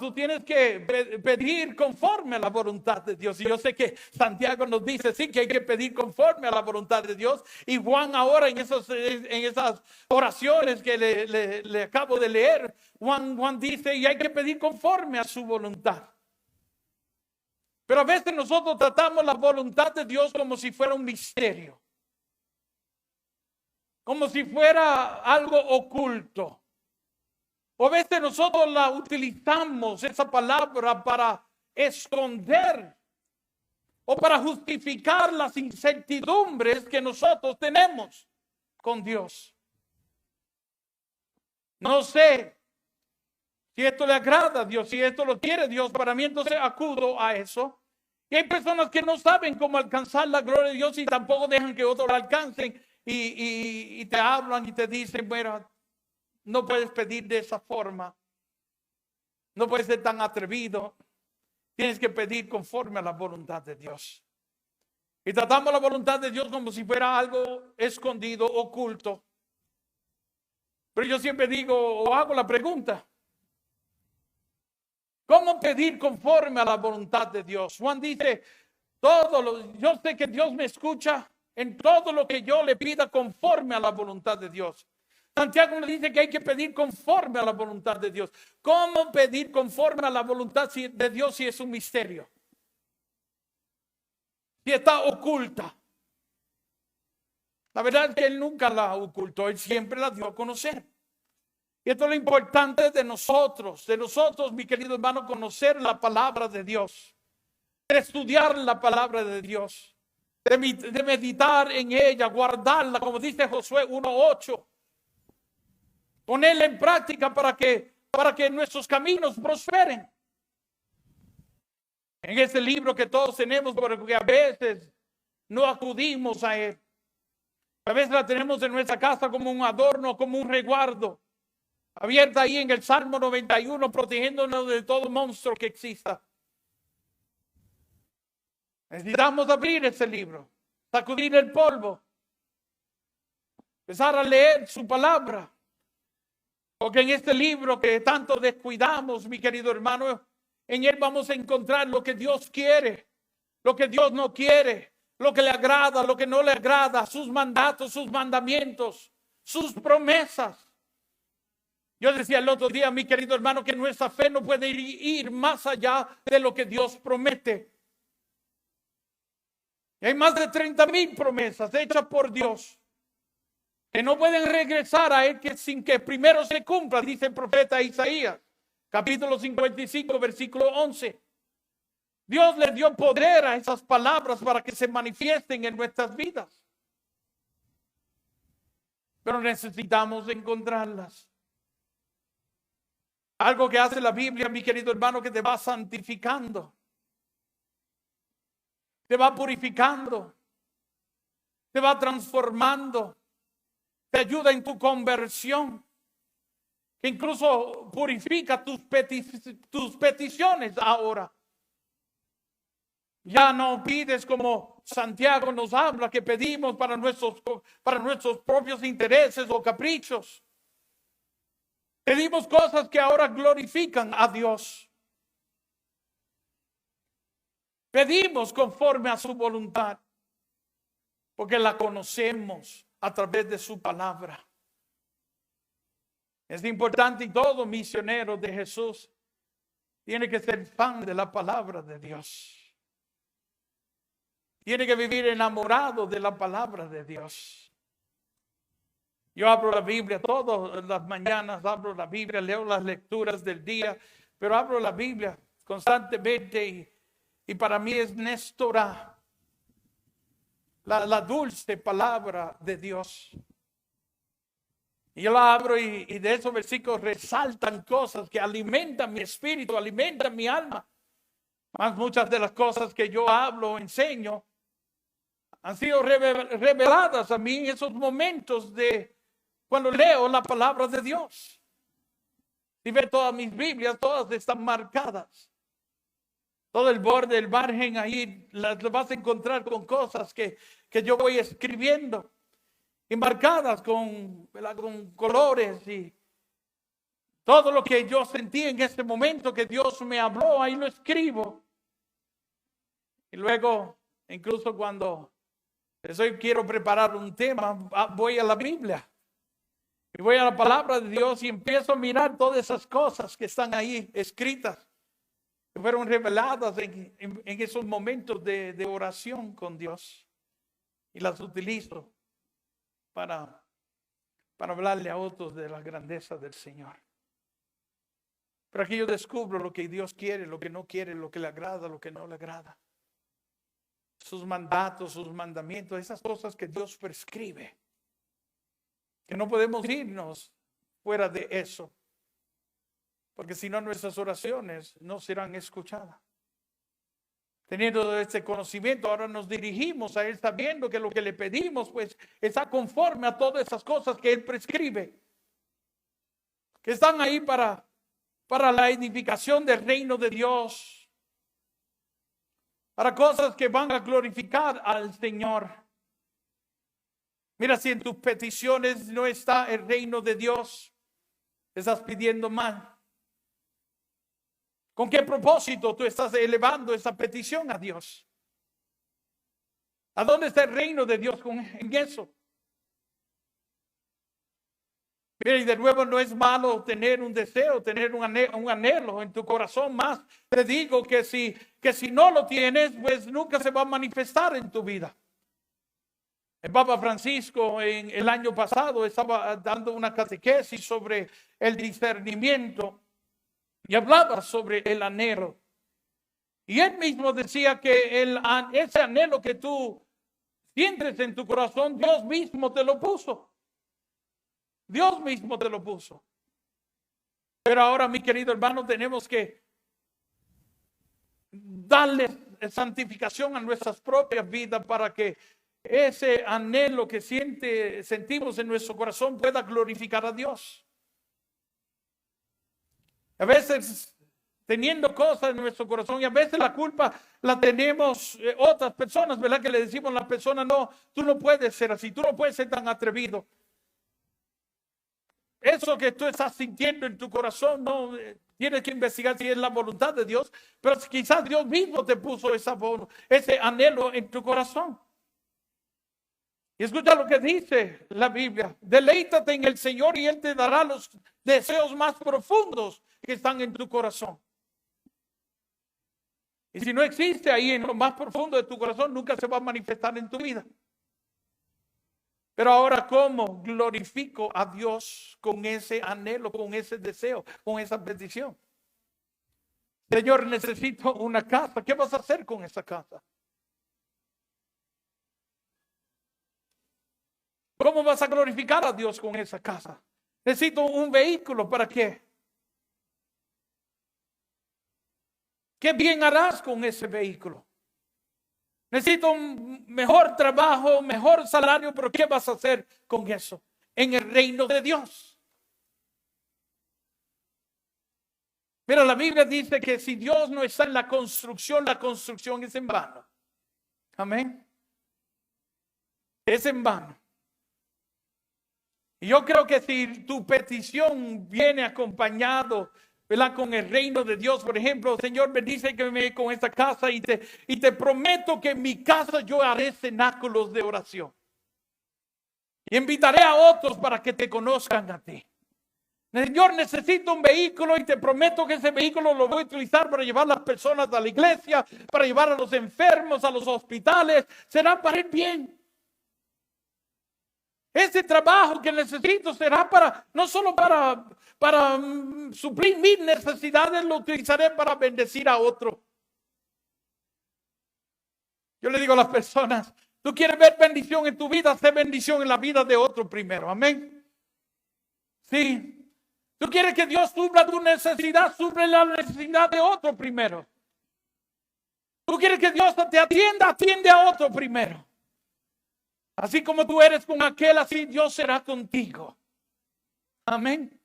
tú tienes que pedir conforme a la voluntad de Dios. Y yo sé que Santiago nos dice, sí, que hay que pedir conforme a la voluntad de Dios. Y Juan ahora en esas oraciones que le acabo de leer, Juan dice, y hay que pedir conforme a su voluntad. Pero a veces nosotros tratamos la voluntad de Dios como si fuera un misterio. Como si fuera algo oculto. O a veces nosotros la utilizamos, esa palabra, para esconder o para justificar las incertidumbres que nosotros tenemos con Dios. No sé si esto le agrada a Dios, si esto lo quiere Dios para mí, entonces acudo a eso. Y hay personas que no saben cómo alcanzar la gloria de Dios y tampoco dejan que otros la alcancen y te hablan y te dicen, bueno, no puedes pedir de esa forma. No puedes ser tan atrevido. Tienes que pedir conforme a la voluntad de Dios. Y tratamos la voluntad de Dios como si fuera algo escondido, oculto. Pero yo siempre digo o hago la pregunta. ¿Cómo pedir conforme a la voluntad de Dios? Juan dice, yo sé que Dios me escucha en todo lo que yo le pida conforme a la voluntad de Dios. Santiago nos dice que hay que pedir conforme a la voluntad de Dios. ¿Cómo pedir conforme a la voluntad de Dios si es un misterio? Si está oculta. La verdad es que Él nunca la ocultó, Él siempre la dio a conocer. Y esto es lo importante de nosotros, mi querido hermano, conocer la palabra de Dios, de estudiar la palabra de Dios, de meditar en ella, guardarla, como dice Josué 1:8. Ponerla en práctica para que nuestros caminos prosperen. En ese libro que todos tenemos, porque a veces no acudimos a él. A veces la tenemos en nuestra casa como un adorno, como un resguardo. Abierta ahí en el Salmo 91, protegiéndonos de todo monstruo que exista. Necesitamos abrir ese libro, sacudir el polvo, empezar a leer su palabra. Porque en este libro que tanto descuidamos, mi querido hermano, en él vamos a encontrar lo que Dios quiere, lo que Dios no quiere, lo que le agrada, lo que no le agrada, sus mandatos, sus mandamientos, sus promesas. Yo decía el otro día, mi querido hermano, que nuestra fe no puede ir más allá de lo que Dios promete. Y hay más de 30,000 promesas hechas por Dios que no pueden regresar a él sin que primero se cumpla, dice el profeta Isaías, capítulo 55, versículo 11. Dios le dio poder a esas palabras para que se manifiesten en nuestras vidas. Pero necesitamos encontrarlas. Algo que hace la Biblia, mi querido hermano, que te va santificando, te va purificando, te va transformando, te ayuda en tu conversión, que incluso purifica tus peticiones ahora. Ya no pides como Santiago nos habla, que pedimos para nuestros propios intereses o caprichos. Pedimos cosas que ahora glorifican a Dios. Pedimos conforme a su voluntad, porque la conocemos a través de su palabra. Es importante, y todo misionero de Jesús tiene que ser fan de la palabra de Dios. Tiene que vivir enamorado de la palabra de Dios. Yo abro la Biblia todas las mañanas, abro la Biblia, leo las lecturas del día, pero abro la Biblia constantemente y para mí es Néstora, la dulce palabra de Dios. Y yo la abro y de esos versículos resaltan cosas que alimentan mi espíritu, alimentan mi alma. Más muchas de las cosas que yo hablo, enseño, han sido reveladas a mí en esos momentos de cuando leo la palabra de Dios. Si ve todas mis Biblias, todas están marcadas. Todo el borde, el margen ahí, las vas a encontrar con cosas que yo voy escribiendo. Y marcadas con colores y Todo lo que yo sentí en ese momento que Dios me habló, ahí lo escribo. Y luego, incluso cuando quiero preparar un tema, voy a la Biblia. Y voy a la palabra de Dios y empiezo a mirar todas esas cosas que están ahí escritas, que fueron reveladas en esos momentos de oración con Dios. Y las utilizo para hablarle a otros de la grandeza del Señor. Pero aquí yo descubro lo que Dios quiere, lo que no quiere, lo que le agrada, lo que no le agrada. Sus mandatos, sus mandamientos, esas cosas que Dios prescribe. Que no podemos irnos fuera de eso. Porque si no, nuestras oraciones no serán escuchadas. Teniendo este conocimiento, ahora nos dirigimos a Él sabiendo que lo que le pedimos, pues, está conforme a todas esas cosas que Él prescribe. Que están ahí para la edificación del reino de Dios. Para cosas que van a glorificar al Señor. Mira, si en tus peticiones no está el reino de Dios, estás pidiendo mal. ¿Con qué propósito tú estás elevando esa petición a Dios? ¿A dónde está el reino de Dios en eso? Mira, y de nuevo no es malo tener un deseo, tener un anhelo en tu corazón. Más te digo que si no lo tienes, pues nunca se va a manifestar en tu vida. El Papa Francisco en el año pasado estaba dando una catequesis sobre el discernimiento y hablaba sobre el anhelo. Y él mismo decía que ese anhelo que tú sientes en tu corazón, Dios mismo te lo puso. Dios mismo te lo puso. Pero ahora, mi querido hermano, tenemos que darle santificación a nuestras propias vidas para que ese anhelo que sentimos en nuestro corazón pueda glorificar a Dios. A veces teniendo cosas en nuestro corazón y a veces la culpa la tenemos otras personas, ¿verdad? Que le decimos a la persona, no, tú no puedes ser así, tú no puedes ser tan atrevido. Eso que tú estás sintiendo en tu corazón, no tienes que investigar si es la voluntad de Dios, pero quizás Dios mismo te puso ese anhelo en tu corazón. Y escucha lo que dice la Biblia: deleítate en el Señor y Él te dará los deseos más profundos que están en tu corazón. Y si no existe ahí en lo más profundo de tu corazón, nunca se va a manifestar en tu vida. Pero ahora, ¿cómo glorifico a Dios con ese anhelo, con ese deseo, con esa petición? Señor, necesito una casa. ¿Qué vas a hacer con esa casa? ¿Cómo vas a glorificar a Dios con esa casa? Necesito un vehículo. ¿Para qué? ¿Qué bien harás con ese vehículo? Necesito un mejor trabajo, mejor salario, pero ¿qué vas a hacer con eso en el reino de Dios? Mira, la Biblia dice que si Dios no está en la construcción es en vano. Amén. Es en vano. Y yo creo que si tu petición viene acompañado, ¿verdad?, con el reino de Dios, por ejemplo, Señor, bendíceme con esta casa y te prometo que en mi casa yo haré cenáculos de oración. Y invitaré a otros para que te conozcan a ti. Señor, necesito un vehículo y te prometo que ese vehículo lo voy a utilizar para llevar a las personas a la iglesia, para llevar a los enfermos a los hospitales. Será para el bien. Ese trabajo que necesito será no solo para suplir mis necesidades, lo utilizaré para bendecir a otro. Yo le digo a las personas, tú quieres ver bendición en tu vida, sé bendición en la vida de otro primero. Amén. Sí. Tú quieres que Dios supla tu necesidad, suple la necesidad de otro primero. Tú quieres que Dios te atienda, atiende a otro primero. Así como tú eres con aquel, así Dios será contigo. Amén.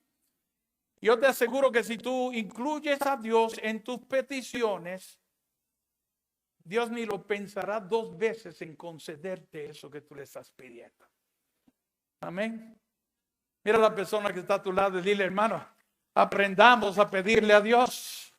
Yo te aseguro que si tú incluyes a Dios en tus peticiones, Dios ni lo pensará dos veces en concederte eso que tú le estás pidiendo. Amén. Mira a la persona que está a tu lado y dile, hermano, Aprendamos a pedirle a Dios.